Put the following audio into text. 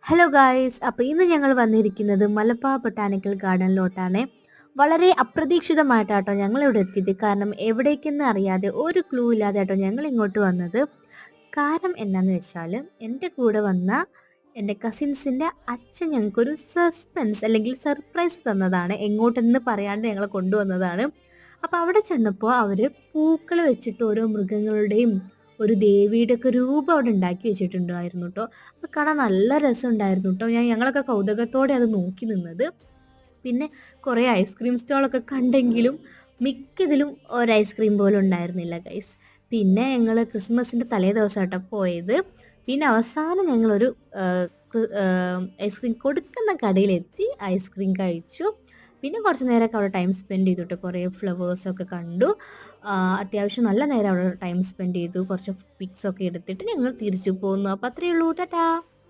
Hello guys, അപ്പോൾ ഇന്ന് ഞങ്ങൾ വന്നിരിക്കുന്നത് മലബാർ ബൊട്ടാണിക്കൽ ഗാർഡനിലോട്ടാണ്. വളരെ അപ്രതീക്ഷിതമായിട്ടാട്ടോ ഞങ്ങളിവിടെ എത്തിയത്. കാരണം എവിടേക്കെന്ന് അറിയാതെ ഒരു ക്ലൂ ഇല്ലാതെ ആട്ടോ ഞങ്ങൾ ഇങ്ങോട്ട് വന്നത്. കാരണം എന്നാന്ന് വെച്ചാൽ എൻ്റെ കൂടെ വന്ന എൻ്റെ കസിൻസിൻ്റെ അച്ഛൻ ഞങ്ങൾക്കൊരു സസ്പെൻസ് അല്ലെങ്കിൽ സർപ്രൈസ് തന്നതാണ്. എങ്ങോട്ടെന്ന് പറയാണ്ട് ഞങ്ങളെ കൊണ്ടുവന്നതാണ്. അപ്പോൾ അവിടെ ചെന്നപ്പോൾ അവർ പൂക്കൾ വെച്ചിട്ട് ഓരോ മൃഗങ്ങളുടെയും ഒരു ദേവിയുടെ ഒക്കെ രൂപം അവിടെ ഉണ്ടാക്കി വെച്ചിട്ടുണ്ടായിരുന്നു കേട്ടോ. അത് കാണാൻ നല്ല രസമുണ്ടായിരുന്നു കേട്ടോ. ഞങ്ങളൊക്കെ കൗതുകത്തോടെ അത് നോക്കി നിന്നത്. പിന്നെ കുറേ ഐസ്ക്രീം സ്റ്റോളൊക്കെ കണ്ടെങ്കിലും മിക്കതിലും ഒരു ഐസ്ക്രീം പോലും ഉണ്ടായിരുന്നില്ല ഗൈസ്. പിന്നെ ഞങ്ങൾ ക്രിസ്മസിൻ്റെ തലേ ദിവസമായിട്ടോ പോയത്. പിന്നെ അവസാനം ഞങ്ങളൊരു ഐസ്ക്രീം കൊടുക്കുന്ന കടയിലെത്തി ഐസ്ക്രീം കഴിച്ചു. പിന്നെ കുറച്ച് നേരമൊക്കെ അവിടെ ടൈം സ്പെൻഡ് ചെയ്തിട്ട് കുറേ ഫ്ലവേഴ്സൊക്കെ കണ്ടു. അത്യാവശ്യം നല്ല നേരം അവിടെ ടൈം സ്പെൻഡ് ചെയ്തു. കുറച്ച് പിക്സൊക്കെ എടുത്തിട്ട് ഞങ്ങൾ തിരിച്ചു പോന്നു. അപ്പോൾ അത്രയേ ഉള്ളൂ. ടാറ്റാ.